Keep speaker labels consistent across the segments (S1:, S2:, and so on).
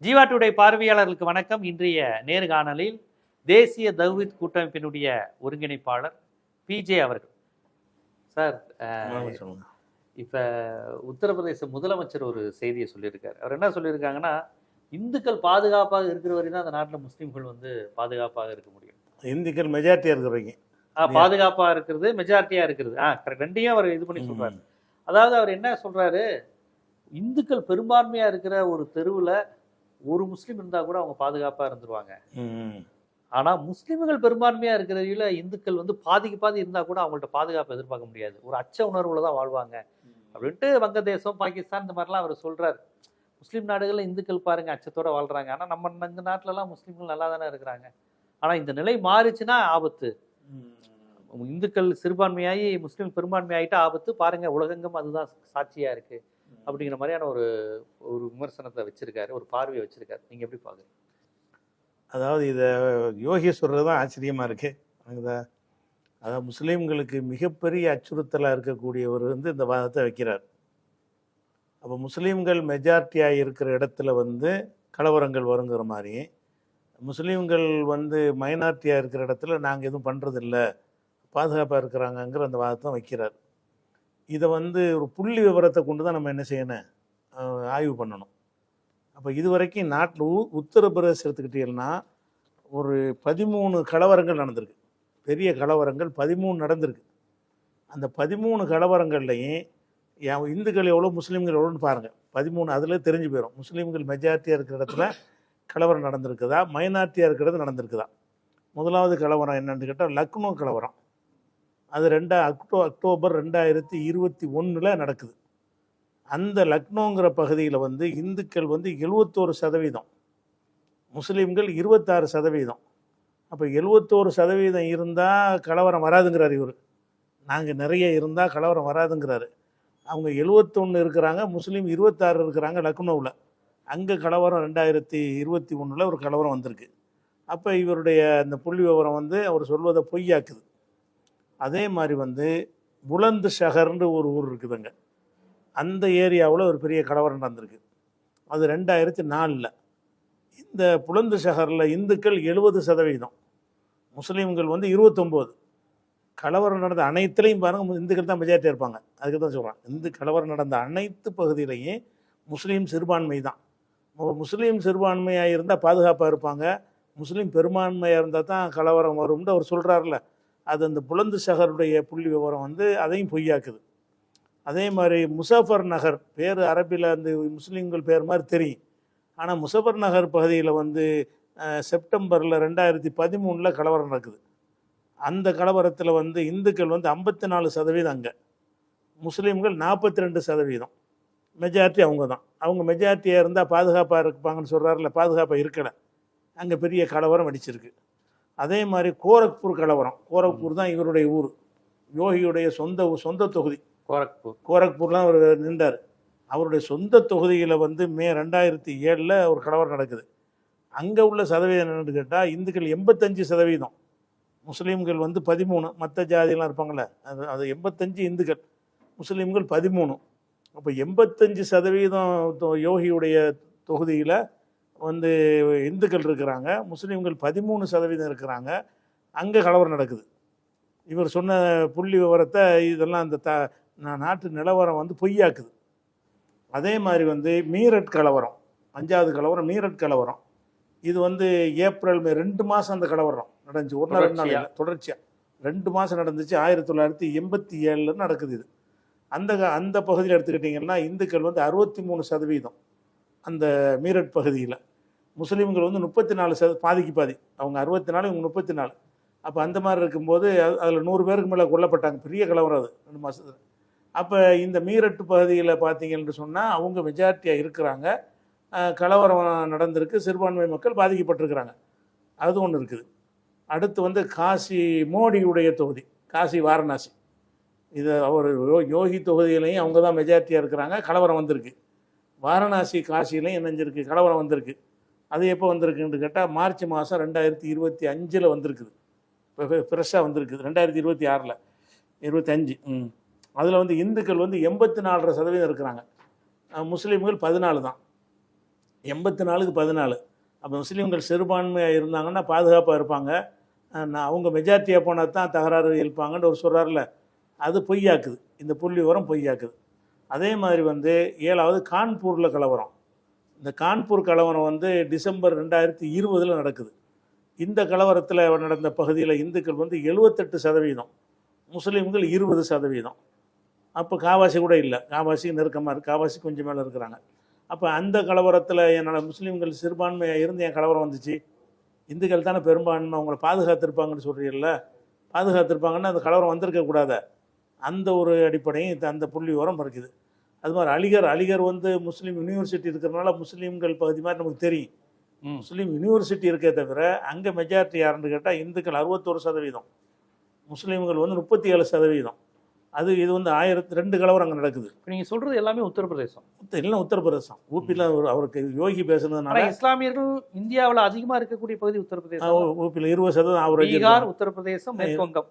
S1: Jeeva today பார்வையாளர்களுக்கு வணக்கம். இன்றைய நேர்காணலில் தேசிய தௌஹீத் கூட்டமைப்பினுடைய ஒருங்கிணைப்பாளர் பிஜே அவர்கள். சார், இப்ப உத்தரப்பிரதேச முதலமைச்சர் ஒரு செய்தியை சொல்லியிருக்காரு. அவர் என்ன சொல்லியிருக்காங்கன்னா, இந்துக்கள் பாதுகாப்பாக இருக்கிற வரைக்கும் தான் அந்த நாட்டில் முஸ்லீம்கள் பாதுகாப்பாக இருக்க முடியும்.
S2: இந்துக்கள் மெஜாரிட்டியா இருக்கிறவங்க
S1: பாதுகாப்பா இருக்கிறது, மெஜாரிட்டியா இருக்கிறது. ரெண்டையும் அவர் இது பண்ணி சொல்றாரு. அதாவது அவர் என்ன சொல்றாரு, இந்துக்கள் பெரும்பான்மையா இருக்கிற ஒரு தெருவுல ஒரு முஸ்லீம் இருந்தா கூட அவங்க பாதுகாப்பா இருந்துருவாங்க. ஆனா முஸ்லீம்கள் பெரும்பான்மையா இருக்கிறதுல இந்துக்கள் பாதிக்கு பாதி இருந்தா கூட அவங்கள்ட்ட பாதுகாப்பு எதிர்பார்க்க முடியாது. ஒரு அச்ச உணர்வுல தான் வாழ்வாங்க அப்படின்ட்டு வங்கதேசம், பாகிஸ்தான் இந்த மாதிரிலாம் அவர் சொல்றாரு. முஸ்லீம் நாடுகள்ல இந்துக்கள் பாருங்க அச்சத்தோட வாழ்றாங்க. ஆனா நம்ம இந்த நாட்டுல எல்லாம் முஸ்லீம்கள் நல்லா தானே இருக்கிறாங்க. ஆனா இந்த நிலை மாறிச்சுன்னா ஆபத்து. இந்துக்கள் சிறுபான்மையாகி முஸ்லீம் பெரும்பான்மையாயிட்டா ஆபத்து. பாருங்க உலகெங்கும் அதுதான் சாட்சியா இருக்கு அப்படிங்கிற மாதிரியான ஒரு விமர்சனத்தை வச்சிருக்காரு, ஒரு பார்வையை வச்சிருக்காரு. நீங்க எப்படி பாக்குறீங்க?
S2: அதாவது இதை யோகி சொல்றது தான் ஆச்சரியமா இருக்கு. அதாவது முஸ்லீம்களுக்கு மிகப்பெரிய அச்சுறுத்தலாக இருக்கக்கூடியவர் இந்த வாதத்தை வைக்கிறார். அப்போ முஸ்லீம்கள் மெஜாரிட்டியாக இருக்கிற இடத்துல கலவரங்கள் வருங்கிற மாதிரி, முஸ்லீம்கள் மைனாரிட்டியாக இருக்கிற இடத்துல நாங்கள் எதுவும் பண்ணுறதில்ல, பாதுகாப்பாக இருக்கிறாங்கங்கிற அந்த வாதத்தை வைக்கிறார். இதை ஒரு புள்ளி விவரத்தை கொண்டு தான் நம்ம என்ன செய்யணும், ஆய்வு பண்ணணும். அப்போ இது வரைக்கும் நாட்டில் உத்தரப்பிரதேசம் எடுத்துக்கிட்டீங்கன்னா ஒரு 13 கலவரங்கள் நடந்திருக்கு. பெரிய கலவரங்கள் 13 நடந்திருக்கு. அந்த 13 கலவரங்கள்லையும் இந்துக்கள் எவ்வளோ, முஸ்லீம்கள் எவ்வளோன்னு பாருங்கள். 13 அதில் தெரிஞ்சு போயிடும். முஸ்லீம்கள் மெஜாரிட்டியாக இருக்கிற இடத்துல கலவரம் நடந்திருக்குதா, மைனாரிட்டியாக இருக்கிறது நடந்திருக்குதா. முதலாவது கலவரம் என்னன்னு கேட்டால் லக்னோ கலவரம். அது அக்டோபர் 2021 நடக்குது. அந்த லக்னோங்கிற பகுதியில் இந்துக்கள் 71%, முஸ்லீம்கள் 26%. அப்போ 71% இருந்தால் கலவரம் வராதுங்கிறார் இவர். நாங்கள் நிறைய இருந்தால் கலவரம் வராதுங்கிறாரு. அவங்க 71 இருக்கிறாங்க, முஸ்லீம் 26 இருக்கிறாங்க லக்னோவில். அங்கே கலவரம் 2021 ஒரு கலவரம் வந்திருக்கு. அப்போ இவருடைய அந்த புள்ளி விவரம் அவர் சொல்வதை பொய்யாக்குது. அதே மாதிரி புலந்து ஷஹர்னு ஒரு ஊர் இருக்குதுங்க. அந்த ஏரியாவில் ஒரு பெரிய கலவரம் நடந்திருக்கு. அது 2004. இந்த புலந்து ஷஹரில் இந்துக்கள் 70%, முஸ்லீம்கள் 29. கலவரம் நடந்த அனைத்துலையும் பாருங்கள் இந்துக்கள் தான் மெஜாரிட்டியாக இருப்பாங்க. அதுக்கு தான் சொல்கிறான், கலவரம் நடந்த அனைத்து பகுதியிலையும் முஸ்லீம் சிறுபான்மை தான். முஸ்லீம் சிறுபான்மையாக இருந்தால் பாதுகாப்பாக இருப்பாங்க, முஸ்லீம் பெரும்பான்மையாக இருந்தால் தான் கலவரம் வரும்னு அவர் சொல்கிறார்ல. அது அந்த புலந்து ஷஹருடைய புள்ளி விவரம் அதையும் பொய்யாக்குது. அதே மாதிரி முசஃபர் நகர் பேர் அரபியில் அந்த முஸ்லீம்கள் பேர் மாதிரி தெரியும். ஆனால் முசஃபர் நகர் பகுதியில் செப்டம்பரில் 2013 கலவரம் நடக்குது. அந்த கலவரத்தில் இந்துக்கள் 54%, அங்கே முஸ்லீம்கள் 42%. மெஜாரிட்டி அவங்க தான். அவங்க மெஜாரிட்டியாக இருந்தால் பாதுகாப்பாக இருப்பாங்கன்னு சொல்கிறாரில்ல, பாதுகாப்பாக இருக்கலை. அங்கே பெரிய கலவரம் அடிச்சிருக்கு. அதே மாதிரி கோரக்பூர் கலவரம். கோரக்பூர் தான் இவருடைய ஊர், யோகியுடைய சொந்த தொகுதி. கோரக்பூர்லாம் அவர் நின்றார். அவருடைய சொந்த தொகுதியில் மே 2007 ஒரு கலவரம் நடக்குது. அங்கே உள்ள சதவீதம் என்னென்னு கேட்டால் இந்துக்கள் 85%, முஸ்லீம்கள் 13, மற்ற ஜாதியெல்லாம் இருப்பாங்களே அது 85 இந்துக்கள், முஸ்லீம்கள் 13. அப்போ 85% யோகியுடைய தொகுதியில் இந்துக்கள் இருக்கிறாங்க, முஸ்லீம்கள் 13% இருக்கிறாங்க. அங்கே கலவரம் நடக்குது. இவர் சொன்ன புள்ளி விவரத்தை இதெல்லாம் அந்த நாட்டு நிலவரம் பொய்யாக்குது. அதே மாதிரி மீரட் கலவரம், 5வது கலவரம் மீரட் கலவரம். இது ஏப்ரல் 2 மாதம் அந்த கலவரம் நடந்துச்சு. ஒரு நாள் 2 நாள் இல்லை, தொடர்ச்சியாக 2 மாதம் நடந்துச்சு. 1987 நடக்குது இது. அந்த பகுதியில் எடுத்துக்கிட்டிங்கன்னா இந்துக்கள் 63%, அந்த மீரட் பகுதியில். முஸ்லீம்கள் 34%, பாதிக்கு பாதி. அவங்க 64, இவங்க 34. அப்போ அந்த மாதிரி இருக்கும்போது அதில் 100 பேருக்கு மேலே கொல்லப்பட்டாங்க. பெரிய கலவரம் அது 2 மாதத்தில். அப்போ இந்த மீரட்டு பகுதியில் பார்த்தீங்கன்னு சொன்னால் அவங்க மெஜாரிட்டியாக இருக்கிறாங்க, கலவரம் நடந்திருக்கு, சிறுபான்மை மக்கள் பாதிக்கப்பட்டிருக்கிறாங்க. அது ஒன்று இருக்குது. அடுத்து காசி, மோடியுடைய தொகுதி காசி வாரணாசி. இது அவர் யோகி தொகுதியிலையும் அவங்க தான் மெஜாரிட்டியாக இருக்கிறாங்க, கலவரம் வந்திருக்கு. வாரணாசி காசிலையும் என்னஞ்சிருக்கு, கலவரம் வந்திருக்கு. அது எப்போ வந்திருக்குன்னு கேட்டால் மார்ச் மாதம் 2025 வந்திருக்குது. இப்போ ஃப்ரெஷ்ஷாக வந்திருக்குது 2026, 25. அதில் இந்துக்கள் 84% இருக்கிறாங்க, முஸ்லீம்கள் 14 தான். 84க்கு 14. அப்போ முஸ்லீம்கள் சிறுபான்மையாக இருந்தாங்கன்னா பாதுகாப்பாக இருப்பாங்க. நான் அவங்க மெஜாரிட்டியாக போனால் தான் தகராறு எழுப்பாங்கன்னு ஒரு சொல்கிறார்ல, அது பொய்யாக்குது. இந்த புள்ளி விவரம் பொய்யாக்குது. அதே மாதிரி வந்து 7வது கான்பூரில் கலவரம். இந்த கான்பூர் கலவரம் வந்து டிசம்பர் 2020 நடக்குது. இந்த கலவரத்தில் நடந்த பகுதியில் இந்துக்கள் வந்து 78%, முஸ்லீம்கள் 20%. அப்போ காவாசி கூட இல்லை, காவாசி நெருக்கமாக இருக்குது, காவாசி கொஞ்சம் மேலே இருக்கிறாங்க. அப்போ அந்த கலவரத்தில் என்னோட முஸ்லீம்கள் சிறுபான்மையாக இருந்து என் கலவரம் வந்துச்சு. இந்துக்கள் தானே பெரும்பான்மை, அவங்களை பாதுகாத்திருப்பாங்கன்னு சொல்கிறீங்கள, பாதுகாத்திருப்பாங்கன்னா அந்த கலவரம் வந்திருக்கக்கூடாத, அந்த ஒரு அடிப்படையும் அந்த புள்ளி விவரம் இருக்குது. அது மாதிரி அலிகர் வந்து முஸ்லீம் யூனிவர்சிட்டி இருக்கிறதுனால முஸ்லீம்கள் பகுதி மாதிரி நமக்கு தெரியும். முஸ்லீம் யூனிவர்சிட்டி இருக்கே தவிர அங்கே மெஜாரிட்டி யாருன்னு கேட்டால் இந்துக்கள் 61%, முஸ்லீம்கள் வந்து 37%. இது வந்து 1002 கலவரம் அங்கே நடக்குது.
S1: நீங்கள் சொல்கிறது எல்லாமே உத்தரப்பிரதேசம்.
S2: எல்லாம் உத்தரப்பிரதேசம். ஊப்பியில் அவருக்கு யோகி பேசுனதுனால
S1: இஸ்லாமியர்கள் இந்தியாவில் அதிகமாக இருக்கக்கூடிய பகுதி உத்தரப்பிரதேசம்.
S2: ஊப்பியில் 20% அவர்
S1: பீகார், உத்தரப்பிரதேசம், மேற்கு வங்கம்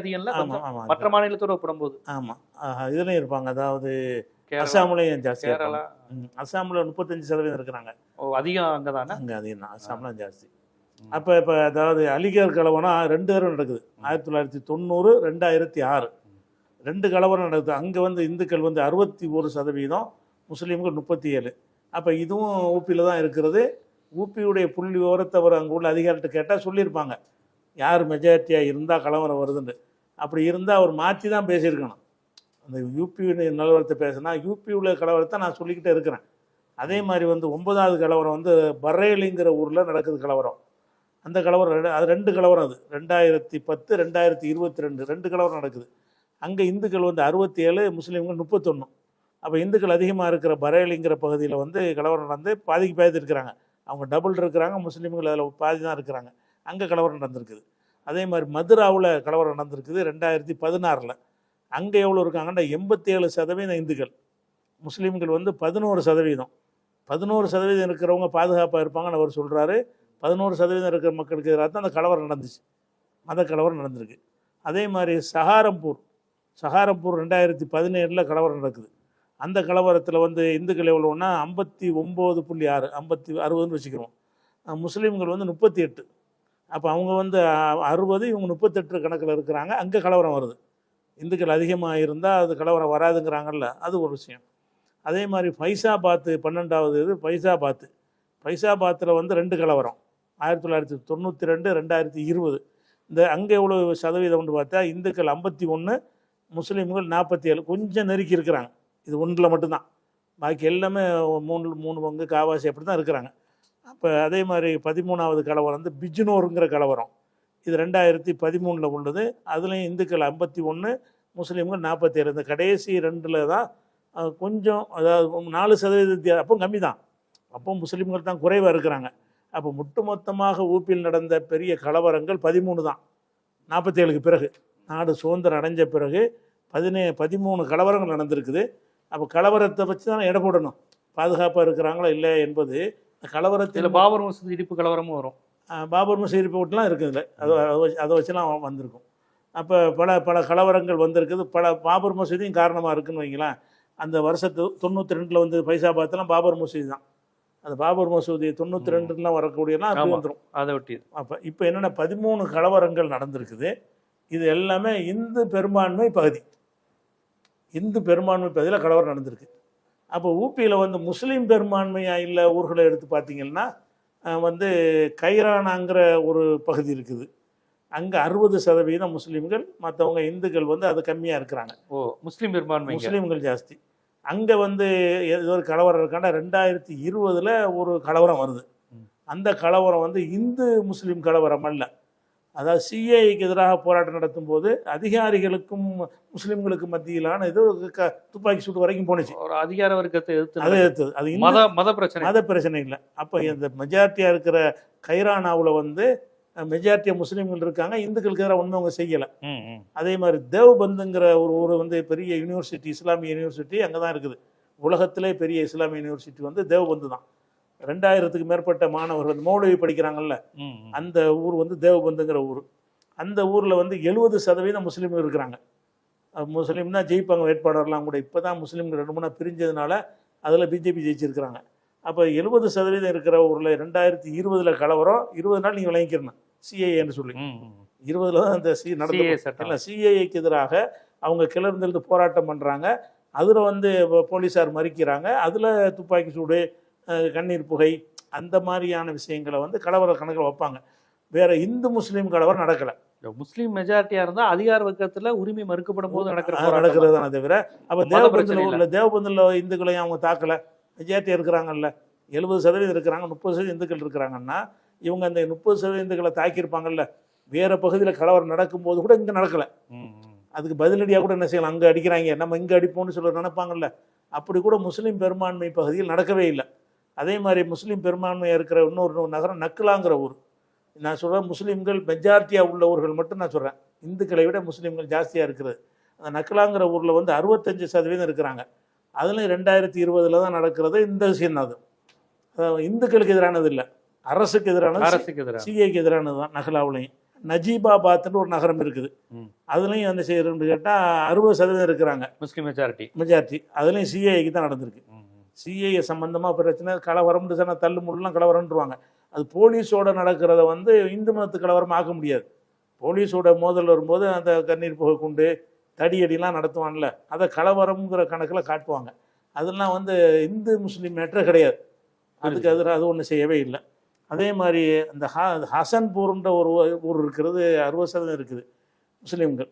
S1: அதிகம் இல்லை, மற்ற மாநிலத்தோடு ஒப்பிடும்போது.
S2: ஆமாம், இதுலேயும் இருப்பாங்க. அதாவது அசாம்லேயும் ஜாஸ்தி, கேரளா, அசாமில் 35% இருக்கிறாங்க.
S1: அதிகம் அங்கே தானே,
S2: அங்கே அதிகம் தான், அசாம்லாம் ஜாஸ்தி. அப்போ அதாவது அலிகர் கலவரம் 2 தடவை நடக்குது. 1990, 2006 2 கலவரம் நடக்குது. அங்கே வந்து இந்துக்கள் வந்து 61%, முஸ்லீம்கள் 37. அப்போ இதுவும் ஊப்பியில் தான் இருக்கிறது. ஊப்பியுடைய புள்ளி விவரத்தை அவர் அங்கே உள்ள அதிகாரிகிட்ட கேட்டால் சொல்லியிருப்பாங்க யார் மெஜாரிட்டியாக இருந்தால் கலவரம் வருதுன்னு. அப்படி இருந்தால் அவர் மாற்றி தான் பேசியிருக்கணும். அந்த யூபி நிலவரத்தை பேசினா யூபி உள்ள கலவரத்தை நான் சொல்லிக்கிட்டே இருக்கிறேன். அதே மாதிரி வந்து 9வது கலவரம் வந்து பரேலிங்கிற ஊரில் நடக்குது கலவரம். அந்த கலவரம் அது 2 கலவரம், அது 2010, 2022 2 கலவரம் நடக்குது. அங்கே இந்துக்கள் வந்து 67, முஸ்லீம்கள் 31. அப்போ இந்துக்கள் அதிகமாக இருக்கிற பரேலிங்கிற பகுதியில் வந்து கலவரம் நடந்து பாதிக்கு இருக்கிறாங்க. அவங்க டபுள் இருக்கிறாங்க, முஸ்லீம்கள் அதில் பாதி தான் இருக்கிறாங்க. அங்கே கலவரம் நடந்திருக்குது. அதே மாதிரி மதுராவில் கலவரம் நடந்திருக்குது 2016. அங்கே எவ்வளோ இருக்காங்கன்னா 87% இந்துக்கள், முஸ்லீம்கள் வந்து 11%. 11% இருக்கிறவங்க பாதுகாப்பாக இருப்பாங்கன்னு அவர் சொல்கிறாரு. 11% இருக்கிற மக்களுக்கு எதிராக தான் அந்த கலவரம் நடந்துச்சு, மத கலவரம் நடந்திருக்கு. அதே மாதிரி சஹாரம்பூர் 2017 கலவரம் நடக்குது. அந்த கலவரத்தில் வந்து இந்துக்கள் எவ்வளோன்னா 59.6, 60ன்னு வச்சுக்கிறோம். முஸ்லீம்கள் வந்து 38. அப்போ அவங்க வந்து 60, இவங்க 38 கணக்கில் இருக்கிறாங்க. அங்கே கலவரம் வருது. இந்துக்கள் அதிகமாக இருந்தால் அது கலவரம் வராதுங்கிறாங்கல்ல, அது ஒரு விஷயம். அதே மாதிரி ஃபைசாபாத்து 12வது இது ஃபைசாபாத்தில் வந்து 2 கலவரம் 1992, 2020. இந்த அங்கே எவ்வளோ சதவீதம்னு பார்த்தா இந்துக்கள் 51, முஸ்லீம்கள் 47, கொஞ்சம் நெருக்கி இருக்கிறாங்க. இது ஒன்றில் மட்டும்தான், பாக்கி எல்லாமே 3 பங்கு காவாசி அப்படி தான் இருக்கிறாங்க. அப்போ அதே மாதிரி 13வது கலவரம் வந்து பிஜ்னோருங்கிற கலவரம். இது 2013 உள்ளது. அதுலேயும் இந்துக்கள் 51, முஸ்லீம்கள் 47. இந்த கடைசி 2 தான் கொஞ்சம், அதாவது 4% அப்போ கம்மி தான். அப்போ முஸ்லீம்கள் தான் குறைவாக இருக்கிறாங்க. அப்போ ஒட்டுமொத்தமாக ஊப்பியில் நடந்த பெரிய கலவரங்கள் 13 தான். 47க்கு பிறகு, நாடு சுதந்திரம் அடைஞ்ச பிறகு 13 கலவரங்கள் நடந்திருக்குது. அப்போ கலவரத்தை வச்சு தான் எடை போடணும், பாதுகாப்பாக இருக்கிறாங்களா இல்லை என்பது. கலவரத்தில்
S1: பாபர் மசூதி இடிப்பு கலவரமும் வரும்.
S2: பாபர் மசூதி இடிப்புலாம் இருக்குதுல்ல, அதை வச்சுலாம் வந்திருக்கும். அப்போ பல கலவரங்கள் வந்திருக்குது. பாபர் மசூதியும் காரணமாக இருக்குதுன்னு வைங்களேன். அந்த வருஷத்து 92 வந்து ஃபைசாபாத்லாம் பாபர் மசூதி தான். அந்த பாபர் மசூதி 92 வரக்கூடியலாம் அப்படி வந்துடும், அதை ஒட்டி. அப்போ இப்போ என்னென்ன 13 கலவரங்கள் நடந்திருக்குது. இது எல்லாமே இந்து பெரும்பான்மை பகுதியில் கலவரம் நடந்திருக்கு. அப்போ ஊப்பியில் வந்து முஸ்லீம் பெரும்பான்மையாக இல்லை ஊர்களை எடுத்து பார்த்தீங்கன்னா வந்து கைரானாங்கிற ஒரு பகுதி இருக்குது. அங்கே 60% முஸ்லீம்கள், மற்றவங்க இந்துக்கள் வந்து அது கம்மியாக இருக்கிறாங்க.
S1: முஸ்லீம் பெரும்பான்மை, முஸ்லீம்கள்
S2: ஜாஸ்தி. அங்கே வந்து ஏதோ ஒரு கலவரம் இருக்காண்டா 2020 ஒரு கலவரம் வருது. அந்த கலவரம் வந்து இந்து முஸ்லீம் கலவரம் அல்ல. அதாவது சிஏக்கு எதிராக போராட்டம் நடத்தும் போது அதிகாரிகளுக்கும் முஸ்லீம்களுக்கும் மத்தியிலான இது துப்பாக்கி சூடு வரைக்கும் போணுச்சு. ஒரு அதிகார வர்க்கத்தை எதிர்த்தது. அது மத பிரச்சனை இல்லை. அப்போ இந்த மெஜாரிட்டியாக இருக்கிற கைரானாவில் வந்து மெஜாரிட்டியாக முஸ்லீம்கள் இருக்காங்க, இந்துக்களுக்கு எதிராக ஒன்றும் அவங்க செய்யலை. அதே மாதிரி தேவ்பந்துங்கிற ஒரு ஊர் வந்து பெரிய யூனிவர்சிட்டி, இஸ்லாமிய யூனிவர்சிட்டி அங்கே தான் இருக்குது. உலகத்திலே பெரிய இஸ்லாமிய யூனிவர்சிட்டி வந்து தேவ்பந்து தான். 2000க்கு மேற்பட்ட மாணவர்கள் மௌலவி படிக்கிறாங்கல்ல, அந்த ஊர் வந்து தேவபந்துங்கிற ஊர். அந்த ஊரில் வந்து 70% முஸ்லீம்கள் இருக்கிறாங்க. முஸ்லீம்னா ஜெயிப்பாங்க வேட்பாளர்லாம் கூட. இப்போ தான் முஸ்லீம்கள் 2 3 பிரிஞ்சதுனால அதில் பிஜேபி ஜெயிச்சிருக்கிறாங்க. அப்போ 70% இருக்கிற ஊரில் 2020 கலவரம் 20 நாள் நீங்கள் விளங்கிக்கிறணும் சிஏஏன்னு சொல்லி 20 தான் அந்த நடந்த சிஏஏக்கு எதிராக அவங்க கிளர்ந்தெழுந்து போராட்டம் பண்ணுறாங்க. அதில் வந்து போலீஸார் மறிக்கிறாங்க. அதில் துப்பாக்கி சூடு, கண்ணீர் புகை, அந்த மாதிரியான விஷயங்களை வந்து கலவர கணக்கில் வைப்பாங்க. வேற இந்து முஸ்லீம் கலவரம் நடக்கலை.
S1: முஸ்லீம் மெஜாரிட்டியா இருந்தா அதிகார வர்க்கத்துல உரிமை மறுக்கப்படும் போது
S2: நடக்கிறது தானே தவிர, அப்போ தேவபந்தில் இந்துக்களையும் அவங்க தாக்கலை. மெஜாரிட்டியா இருக்கிறாங்கல்ல, 70% இருக்கிறாங்க, 30% இந்துக்கள் இருக்கிறாங்கன்னா இவங்க அந்த 30% இந்துக்களை தாக்கியிருப்பாங்கல்ல. வேற பகுதியில் கலவரம் நடக்கும்போது கூட இங்கே நடக்கலை. அதுக்கு பதிலடியாக கூட என்ன செய்யலாம், அங்கே அடிக்கிறாங்க நம்ம இங்கே அடிப்போம்னு சொல்ல நினைப்பாங்கல்ல. அப்படி கூட முஸ்லீம் பெரும்பான்மை பகுதியில் நடக்கவே இல்லை. அதே மாதிரி முஸ்லீம் பெரும்பான்மையாக இருக்கிற இன்னொரு நகரம் நக்குலாங்கிற ஊர். நான் சொல்கிறேன், முஸ்லீம்கள் மெஜாரிட்டியாக உள்ள ஊர்கள் மட்டும் நான் சொல்கிறேன், இந்துக்களை விட முஸ்லீம்கள் ஜாஸ்தியாக இருக்கிறது. அந்த நக்குலாங்கிற ஊரில் வந்து 65% இருக்கிறாங்க. அதுலேயும் 2020 தான் நடக்கிறது. இந்த விஷயம் அது இந்துக்களுக்கு எதிரானது இல்லை, அரசுக்கு எதிரானது, சிஏக்கு எதிரானது தான். நகலாவுலையும் நஜீபாபாத்னு ஒரு நகரம் இருக்குது. அதுலேயும் என்ன செய்யறதுன்னு கேட்டால் 60% இருக்கிறாங்க
S1: முஸ்லீம் மெஜாரிட்டி. அதுலேயும்
S2: சிஏக்கு தான் நடந்திருக்கு. சிஏஏ சம்பந்தமாக பிரச்சனை, கலவரம்னு சொன்னால் தள்ளு முள்ளலாம் கலவரம்ன்றுவாங்க. அது போலீஸோட நடக்கிறத வந்து இந்து மதத்து கலவரம் ஆக்க முடியாது. போலீஸோட மோதல் வரும்போது அந்த கண்ணீர் புகை குண்டு தடியடிலாம் நடத்துவான்ல, அதை கலவரம்ங்கிற கணக்கில் காட்டுவாங்க. அதெல்லாம் வந்து இந்து முஸ்லீம் மேட்டர் கிடையாது. அதுக்கு எதிராக அது ஒன்றும் செய்யவே இல்லை. அதே மாதிரி அந்த ஹசன்பூர்ன்ற ஒரு ஊர் இருக்கிறது, 60% இருக்குது முஸ்லீம்கள்.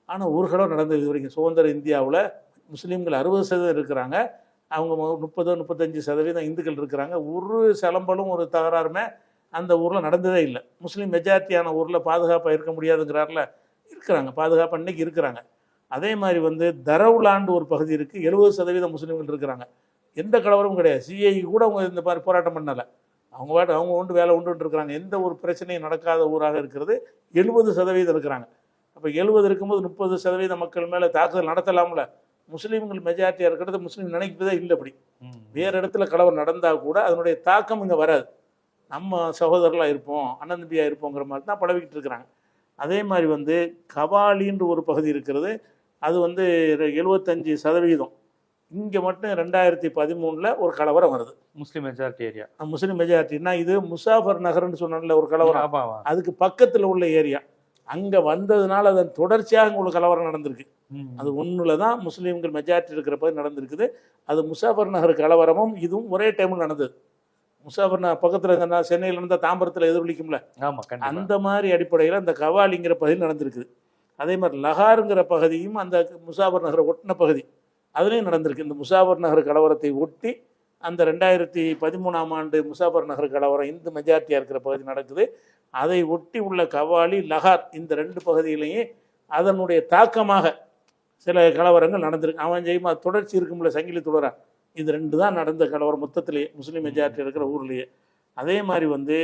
S2: ஆனால் ஒரு கலவரம் நடந்தது இது வரைக்கும். சுதந்திர இந்தியாவில் முஸ்லீம்கள் 60% இருக்கிறாங்க. அவங்க 30-35% இந்துக்கள் இருக்கிறாங்க. ஒரு சலம்பலும் ஒரு தகராறுமே அந்த ஊரில் நடந்ததே இல்லை. முஸ்லீம் மெஜாரிட்டியான ஊரில் பாதுகாப்பாக இருக்க முடியாதுங்கிறாரில் இருக்கிறாங்க, பாதுகாப்பாக இன்றைக்கி இருக்கிறாங்க. அதே மாதிரி வந்து தரவுலாண்டு ஒரு பகுதி இருக்குது, 70% முஸ்லீம்கள் இருக்கிறாங்க. எந்த கலவரமும் கிடையாது. சிஐக்கு கூட அவங்க இந்த மாதிரி போராட்டம் பண்ணலை. அவங்க ஒன்று வேலை ஒன்று இருக்கிறாங்க. எந்த ஒரு பிரச்சனையும் நடக்காத ஊராக இருக்கிறது. 70% இருக்கிறாங்க. அப்போ 70 இருக்கும்போது 30% மக்கள் மேலே தாக்குதல் நடத்தலாம்ல. முஸ்லீம்கள் மெஜாரிட்டியாக இருக்கிறது முஸ்லீம் நினைப்பதே இல்லை. அப்படி வேறு இடத்துல கலவரம் நடந்தால் கூட அதனுடைய தாக்கம் இங்கே வராது. நம்ம சகோதரர்களாக இருப்போம், அண்ணன் தம்பியாக இருப்போங்கிற மாதிரி தான் பழகிட்டு இருக்கிறாங்க. அதே மாதிரி வந்து கவாலின்ற ஒரு பகுதி இருக்கிறது. அது வந்து 75%. இங்கே மட்டும் 2013 ஒரு கலவரம் வருது.
S1: முஸ்லீம் மெஜாரிட்டி ஏரியா.
S2: முஸ்லீம் மெஜாரிட்டினா இது முசாஃபர் நகர்னு சொன்னால ஒரு கலவரம், அதுக்கு பக்கத்தில் உள்ள ஏரியா. அங்கே வந்ததுனால அதன் தொடர்ச்சியாக உங்களுக்கு கலவரம் நடந்திருக்கு. அது ஒன்றுல தான் முஸ்லீம்கள் மெஜாரிட்டி இருக்கிற போது நடந்திருக்குது. அது முசாஃபர் நகர் கலவரமும் இதுவும் ஒரே டைமில் நடந்தது. முசாஃபர் நகர் பக்கத்தில் சென்னையில் இருந்தால் தாம்பரத்தில் எதிரொலிக்கும்ல, அந்த மாதிரி அடிப்படையில் அந்த கவாலிங்கிற பகுதியில் நடந்திருக்குது. அதே மாதிரி லகாருங்கிற பகுதியும் அந்த முசாஃபர் நகரை ஒட்டின பகுதி, அதுலேயும் நடந்திருக்கு. இந்த முசாஃபர் நகர் கலவரத்தை ஒட்டி அந்த 2013ஆம் ஆண்டு முசாஃபர் நகர் கலவரம் இந்து மெஜாரிட்டியாக இருக்கிற பகுதி நடக்குது. அதை ஒட்டி உள்ள கவாலி, லகார், இந்த 2 பகுதியிலையும் அதனுடைய தாக்கமாக சில கலவரங்கள் நடந்திருக்கு. அவன் ஜெயமா தொடர்ச்சி இருக்கும்ல, சங்கிலி தொடரா, இது 2 தான் நடந்த கலவரம் மொத்தத்திலேயே முஸ்லீம் மெஜாரிட்டி இருக்கிற ஊர்லேயே. அதே மாதிரி வந்து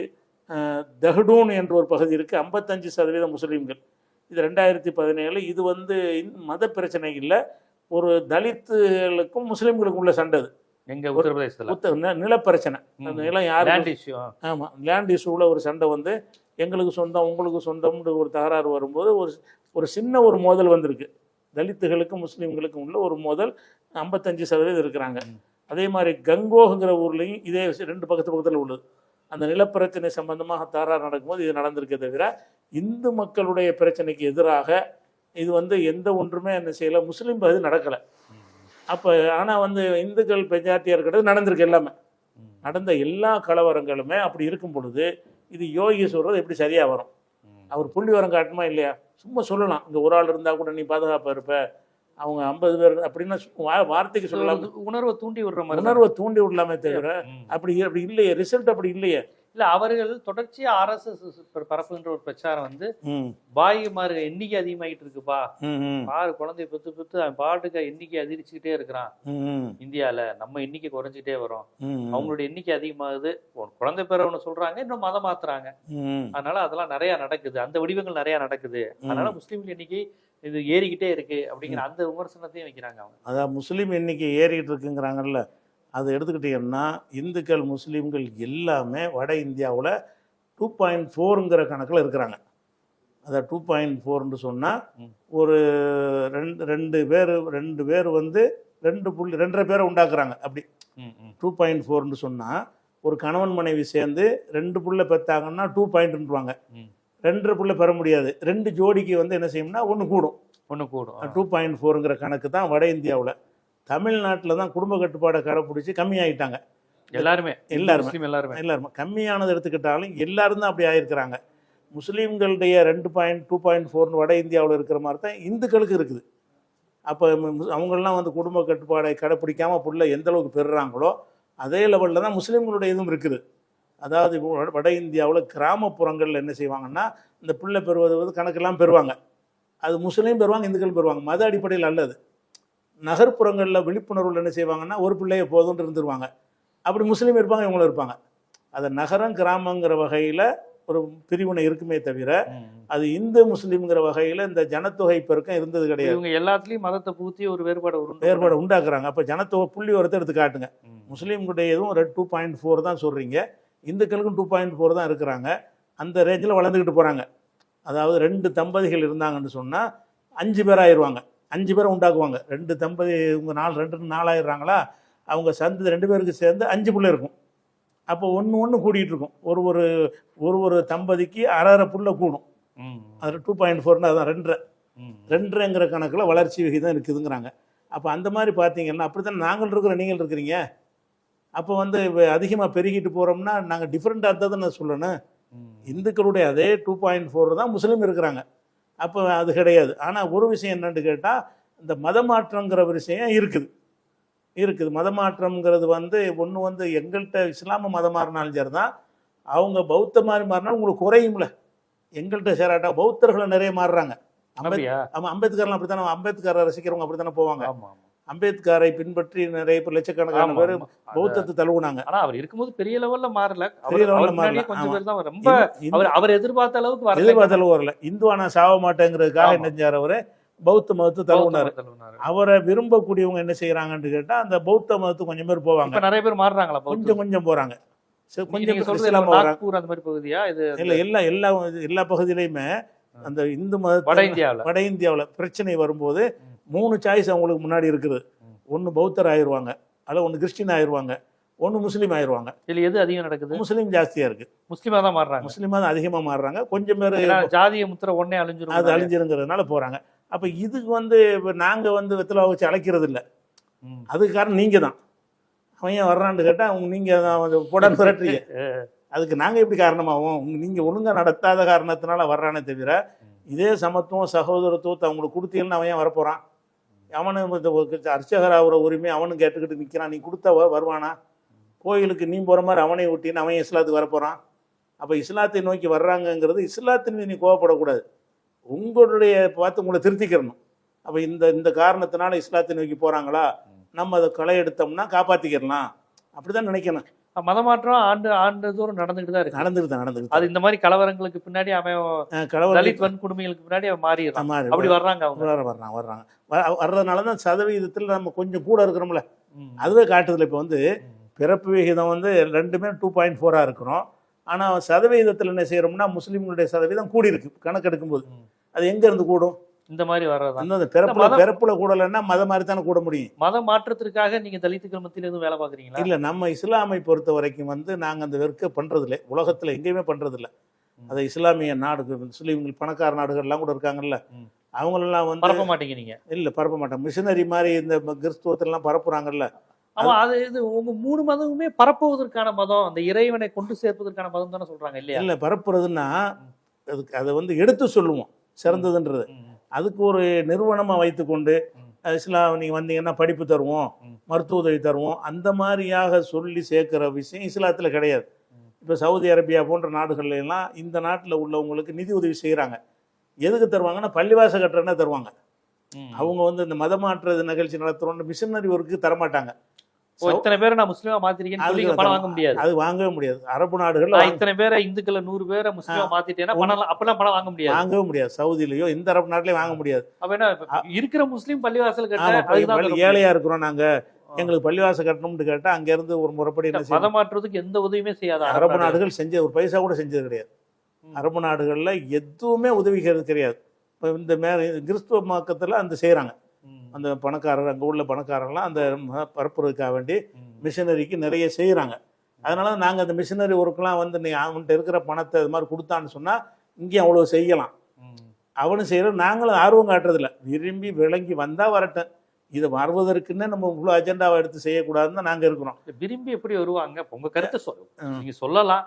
S2: தஹ்டூன் என்ற ஒரு பகுதி இருக்குது, 55% முஸ்லீம்கள். இது 2017. இது வந்து மத பிரச்சனை இல்லை, ஒரு தலித்துகளுக்கும் முஸ்லீம்களுக்கும் உள்ள சண்டை.
S1: எங்க உத்தரப்பிரதேசத்தில்
S2: நிலப்பிரச்சனை, அந்த நிலம் யாரு, ஆமாம் லேண்ட் இஷ்யூவில் ஒரு சண்டை வந்து எங்களுக்கு சொந்தம் உங்களுக்கு சொந்தம்னு ஒரு தகராறு வரும்போது ஒரு சின்ன ஒரு மோதல் வந்திருக்கு. தலித்துகளுக்கும் முஸ்லீம்களுக்கும் உள்ள ஒரு மோதல். 55% இருக்கிறாங்க. அதே மாதிரி கங்கோங்கிற ஊர்லேயும் இதே 2 பக்கத்தில் உள்ளது. அந்த நிலப்பிரச்சனை சம்பந்தமாக தகராறு நடக்கும்போது இது நடந்திருக்கே தவிர இந்து மக்களுடைய பிரச்சனைக்கு எதிராக இது வந்து எந்த ஒன்றுமே என்ன செய்யலை, முஸ்லீம் பகுதி நடக்கலை. அப்போ ஆனால் வந்து இந்துக்கள் மெஜாரிட்டியாக இருக்கிறது நடந்திருக்கு. எல்லாமே நடந்த எல்லா கலவரங்களுமே அப்படி இருக்கும் பொழுது இது யோகி சொல்கிறது எப்படி சரியாக வரும்? அவர் புள்ளி வரம் காட்டுமா இல்லையா? சும்மா சொல்லலாம், இங்கே ஒரு ஆள் இருந்தால் கூட நீ பாதுகாப்பாக இருப்ப, அவங்க 50 பேர் அப்படின்னா வார்த்தைக்கு சொல்லலாம்,
S1: உணர்வை தூண்டி விடுற மாதிரி,
S2: உணர்வை தூண்டி விடலாமே தவிர அப்படி இல்லையே, ரிசல்ட் அப்படி இல்லையே.
S1: இல்லை, அவர்கள் தொடர்ச்சியா RSS பரப்புன்ற ஒரு பிரச்சாரம் வந்து பாய்மாரு எண்ணிக்கை அதிகமாகிட்டு இருக்குப்பா, பாரு குழந்தைய பெத்து அவன் பாட்டுக்கு எண்ணிக்கை அதிகரிச்சுக்கிட்டே இருக்கிறான் இந்தியாவில், நம்ம எண்ணிக்கை குறைஞ்சிக்கிட்டே வரும், அவங்களுடைய எண்ணிக்கை அதிகமாகுது, குழந்தை பேர ஒன்று சொல்றாங்க, இன்னும் மதம் மாத்துறாங்க, அதனால அதெல்லாம் நிறைய நடக்குது, அந்த வடிவங்கள் நிறைய நடக்குது, அதனால முஸ்லீம் எண்ணிக்கை இது ஏறிக்கிட்டே இருக்கு அப்படிங்கிற அந்த விமர்சனத்தையும் வைக்கிறாங்க அவங்க.
S2: அதான் முஸ்லீம் எண்ணிக்கை ஏறிக்கிட்டு இருக்குங்கிறாங்கல்ல, அதை எடுத்துக்கிட்டிங்கன்னா இந்துக்கள் முஸ்லீம்கள் எல்லாமே வட இந்தியாவில் 2.4ங்கிற கணக்கில் இருக்கிறாங்க. அதை 2.4ன்னு சொன்னால் ஒரு ரெண்டு பேர் வந்து 2.5 பேரை உண்டாக்குறாங்க. அப்படி 2.4ன்னு சொன்னால் ஒரு கணவன் மனைவி சேர்ந்து 2 புள்ள பெற்றாங்கன்னா 2.ன்றுவாங்க. 2 புள்ள பெற முடியாது. 2 ஜோடிக்கு வந்து என்ன செய்யும்னா ஒன்று கூடும். 2.4ங்கிற கணக்கு தான் வட இந்தியாவில். தமிழ்நாட்டில் தான் குடும்ப கட்டுப்பாடை கடைப்பிடிச்சி கம்மியாயிட்டாங்க. எல்லாருமே கம்மியானது எடுத்துக்கிட்டாலும் எல்லாரும் தான் அப்படி ஆயிருக்கிறாங்க. முஸ்லீம்களுடைய 2.2.4 வட இந்தியாவில் இருக்கிற மாதிரி தான் இந்துக்களுக்கு இருக்குது. அப்போ அவங்கெல்லாம் வந்து குடும்ப கட்டுப்பாடை கடைப்பிடிக்காமல் புள்ள எந்த அளவுக்கு பெறுறாங்களோ அதே லெவலில் தான் முஸ்லீம்களுடைய இதுவும் இருக்குது. அதாவது வட இந்தியாவில் கிராமப்புறங்களில் என்ன செய்வாங்கன்னா இந்த பிள்ளை பெறுவது வந்து கணக்கெல்லாம் பெறுவாங்க. அது முஸ்லீம் பெறுவாங்க, இந்துக்கள் பெறுவாங்க. மத அடிப்படையில் அல்லது நகர்ப்புறங்களில் விழிப்புணர்வில் என்ன செய்வாங்கன்னா ஒரு பிள்ளையை போதும்னு இருந்துருவாங்க. அப்படி முஸ்லீம் இருப்பாங்க, இவங்களும் இருப்பாங்க. அது நகரம் கிராமங்கிற வகையில் ஒரு பிரிவினை இருக்குமே தவிர அது இந்து முஸ்லீம்ங்கிற வகையில் இந்த ஜனத்தொகை பெருக்கம் இருந்தது கிடையாது.
S1: இவங்க எல்லாத்துலேயும் மதத்தை பூத்தி ஒரு
S2: வேறுபாடு உண்டாக்குறாங்க. அப்போ ஜனத்தொகை புள்ளி ஒருத்தர் எடுத்து காட்டுங்க. முஸ்லீம்களுடைய இதுவும் 2.4 தான் சொல்கிறீங்க, இந்துக்களுக்கும் 2.4 தான் இருக்கிறாங்க. அந்த ரேஞ்சில் வளர்ந்துக்கிட்டு போகிறாங்க. அதாவது 2 தம்பதிகள் இருந்தாங்கன்னு சொன்னால் 5 பேர் ஆயிடுவாங்க. 5 பேரை உண்டாக்குவாங்க. 2 தம்பதி இவங்க 4 ஆயிடுறாங்களா, அவங்க சந்ததி 2 பேருக்கு சேர்ந்து 5 பிள்ளை இருக்கும். அப்போ ஒன்று கூடிகிட்டு இருக்கும். ஒரு தம்பதிக்கு அரை புள்ள கூடும். அது 2.4ன்னா அதுதான் 2.5ங்கிற கணக்கில் வளர்ச்சி விகிதம் இருக்குதுங்கிறாங்க. அப்போ அந்த மாதிரி பார்த்தீங்கன்னா அப்படி தான் நாங்கள் இருக்கிறோம், நீங்கள் இருக்கிறீங்க. அப்போ வந்து அதிகமாக பெருகிட்டு போகிறோம்னா நாங்கள் டிஃப்ரெண்ட்டாக இருந்ததை நான் சொல்லணும். இந்துக்களுடைய அதே 2.4 தான் முஸ்லீம் இருக்கிறாங்க. அப்போ அது கிடையாது. ஆனால் ஒரு விஷயம் என்னென்னு கேட்டால் இந்த மதமாற்றங்கிற விஷயம் இருக்குது. மதமாற்றம்ங்கிறது வந்து ஒன்று வந்து எங்கள்கிட்ட இஸ்லாம மதம் மாறினாலும் சரி தான், அவங்க பௌத்த மாதிரி மாறினாலும் உங்களுக்கு குறையும்ல. எங்கள்கிட்ட சேராட்டா பௌத்தர்களை நிறைய மாறுறாங்க. ஆமாம், அம்பேத்கர்லாம் அப்படி தானே, அம்பேத்கரை ரசிக்கிறவங்க அப்படி தானே போவாங்க. அம்பேத்கரை பின்பற்றி நிறைய பேர் லட்சக்கணக்கான பேர் பௌத்தத்தை தழுவுனாங்க.
S1: ஆனா அவர் இருக்கும்போது பெரிய லெவல்ல மாறல. அவர் எதிர்பார்த்த அளவுக்கு
S2: வரல. இந்துவானா சாவ மாட்டேங்கிறதுக்காக என்ன செஞ்சார், அவரு பௌத்த மதத்தை தழுவினார். அவரை விரும்பக்கூடியவங்க என்ன செய்யறாங்கன்னு கேட்டா அந்த பௌத்த மதத்துக்கு கொஞ்சம் பேர் போவாங்க.
S1: நிறைய பேர் மாறுறாங்களா?
S2: கொஞ்சம் போறாங்க. எல்லா பகுதியிலையுமே அந்த இந்து மத வட இந்தியாவில் பிரச்சனை வரும்போது 3 சாய்ஸ் அவங்களுக்கு முன்னாடி இருக்குது. ஒன்று பௌத்தர் ஆயிடுவாங்க, அல்ல ஒன்று கிறிஸ்டின் ஆயிடுவாங்க, ஒன்று முஸ்லீம் ஆயிடுவாங்க.
S1: இல்லை, எது அதிகம் நடக்குது?
S2: முஸ்லீம் ஜாஸ்தியாக இருக்குது.
S1: முஸ்லீமாக தான் மாறுறாங்க.
S2: முஸ்லீமாக தான் அதிகமாக மாறுறாங்க. கொஞ்சம் பேர்
S1: ஜாதிய முத்திரை ஒன்னே அழிஞ்சிரும்,
S2: அது அழிஞ்சிருங்கிறதுனால போகிறாங்க. அப்போ இதுக்கு வந்து நாங்கள் வந்து வெத்தலை வச்சு அழைக்கிறது இல்லை. அதுக்கு காரணம் நீங்கள் தான். அவன் ஏன் வர்றான்னு கேட்டால் நீங்கள் போடான்னு விரட்டுறீங்க. அதுக்கு நாங்கள் எப்படி காரணமாகும்? நீங்கள் ஒழுங்காக நடத்தாத காரணத்தினால வர்றானே தவிர இதே சமத்துவம் சகோதரத்துவத்தை அவங்களுக்கு கொடுத்தீங்கன்னு அவன் ஏன் வரப்போகிறான்? அவனு அர்ச்சகர் ஆகிற உரிமை அவனும் கேட்டுக்கிட்டு நிற்கிறான். நீ கொடுத்தா வருவானா? கோயிலுக்கு நீ போகிற மாதிரி அவனை ஊட்டின்னு அவன் இஸ்லாத்துக்கு வரப்போகிறான். அப்போ இஸ்லாத்தை நோக்கி வர்றாங்கங்கிறது இஸ்லாத்தின் மீது நீ கோவப்படக்கூடாது. உங்களுடைய பார்த்து உங்களை திருத்திக்கிறணும். அப்போ இந்த காரணத்தினால இஸ்லாத்தை நோக்கி போகிறாங்களா, நம்ம அதை களை எடுத்தோம்னா காப்பாற்றிக்கிறலாம். அப்படி தான் நினைக்கணும்.
S1: மதமாற்றம் ஆண்டு தூரம் நடந்துகிட்டு தான் இருக்கு.
S2: நடந்துகிட்டு
S1: அது இந்த மாதிரி கலவரங்களுக்கு பின்னாடி அவன் தலித் வன்கொடுமைகளுக்கு பின்னாடி அவன் மாறிடுறான். அப்படி வர்றாங்க,
S2: அவங்க வர்றதுனால தான் சதவீதத்தில் நம்ம கொஞ்சம் கூட இருக்கிறோம்ல, அதுவே காட்டுதில்ல. இப்போ வந்து பிறப்பு விகிதம் வந்து 2மே 2.4 இருக்கிறோம். ஆனால் சதவீதத்தில் என்ன செய்யறோம்னா முஸ்லீம்களுடைய சதவீதம் கூடி இருக்கு கணக்கெடுக்கும் போது. அது எங்க இருந்து கூடும்?
S1: இந்த மாதிரி வர்றது
S2: பிறப்புல கூடலன்னா மதம் மாதிரி தானே கூட முடியும்.
S1: மத மாற்றத்திற்காக நீங்க தலித்துக்கள் மத்தியில் எதுவும் வேலை பார்க்குறீங்களா?
S2: இல்ல, நம்ம இஸ்லாமை பொறுத்த வரைக்கும் வந்து நாங்க அந்த வெறுக்க பண்றதில்லை. உலகத்துல எங்கேயுமே பண்றதில்லை. அதை இஸ்லாமிய நாடுகள் முஸ்லீம்கள் பணக்கார நாடுகள்லாம் கூட இருக்காங்கல்ல, அவங்களெல்லாம் வந்து
S1: பரப்ப மாட்டீங்க நீங்க?
S2: இல்ல, பரப்ப மாட்டோம். மிஷினரி மாதிரி இந்த கிறிஸ்துவத்திலாம் பரப்புறாங்கல்ல.
S1: ஆமா, அது இது உங்க 3 மதமுமே பரப்புவதற்கான மதம், அந்த இறைவனை கொண்டு சேர்ப்பதற்கான மதம் தானே சொல்றாங்க இல்லையா?
S2: இல்ல, பரப்புறதுன்னா அதை வந்து எடுத்து சொல்லுவோம் சிறந்ததுன்றது. அதுக்கு ஒரு நிறுவனமாக வைத்துக்கொண்டு இஸ்லாம் நீங்கள் வந்தீங்கன்னா படிப்பு தருவோம், மருத்துவ உதவி தருவோம், அந்த மாதிரியாக சொல்லி சேர்க்குற விஷயம் இஸ்லாத்தில் கிடையாது. இப்போ சவுதி அரேபியா போன்ற நாடுகள்ல எல்லாம் இந்த நாட்டில் உள்ளவங்களுக்கு நிதி உதவி செய்கிறாங்க. எதுக்கு தருவாங்கன்னா பள்ளிவாசல் கட்டுறேன்னா தருவாங்க. அவங்க வந்து இந்த மதமாற்ற நிகழ்ச்சி நடத்துகிறோன்னு மிஷினரி ஒர்க்கு தரமாட்டாங்க.
S1: இத்தனை பேரை நான் முஸ்லீமா மாத்திருக்கேன் பணம் வாங்க முடியாது.
S2: அது வாங்கவே முடியாது. அரபு நாடுகள்ல
S1: இத்தனை பேரை இந்துக்களை 100 பேரை முஸ்லீமா மாத்திட்டேன்னா அப்பெல்லாம் பணம் வாங்க முடியாது.
S2: வாங்கவே முடியாது. சவுதியிலயோ இந்த அரபு நாட்டிலயும் வாங்க முடியாது.
S1: அப்ப என்ன இருக்கிற முஸ்லீம் பள்ளிவாசல்
S2: ஏழையா இருக்கிறோம் நாங்க, எங்களுக்கு பள்ளிவாசல் கட்டணும்னு கேட்டா அங்க இருந்து ஒரு முறைப்படி
S1: மதம் மாற்றுறதுக்கு எந்த உதவியுமே செய்யாது.
S2: அரபு நாடுகள் செஞ்ச ஒரு பைசா கூட செஞ்சது கிடையாது. அரபு நாடுகள்ல எதுவுமே உதவி கிடையாது. இப்போ இந்த கிறிஸ்துவ மார்க்கத்துல அந்த செய்யறாங்க. அந்த பணக்காரர், அங்கே உள்ள பணக்காரர்லாம் அந்த பரப்புறதுக்காக வேண்டி மிஷனரிக்கு நிறைய செய்கிறாங்க. அதனால நாங்கள் அந்த மிஷனரி ஒர்க்கெலாம் வந்து நீ அவன்கிட்ட இருக்கிற பணத்தை இது மாதிரி கொடுத்தான்னு சொன்னால் இங்கேயும் அவ்வளோ செய்யலாம். அவனும் செய்கிறோம், நாங்களும் ஆர்வம் காட்டுறதில்ல. விரும்பி விளங்கி வந்தால் வரட்டும், இது வருவதற்குன்னு நம்ம இவ்வளோ அஜெண்டாவை எடுத்து செய்யக்கூடாதுன்னு தான் நாங்கள் இருக்கிறோம்.
S1: விரும்பி எப்படி வருவாங்க? உங்கள் கருத்தை நீங்கள் சொல்லலாம்,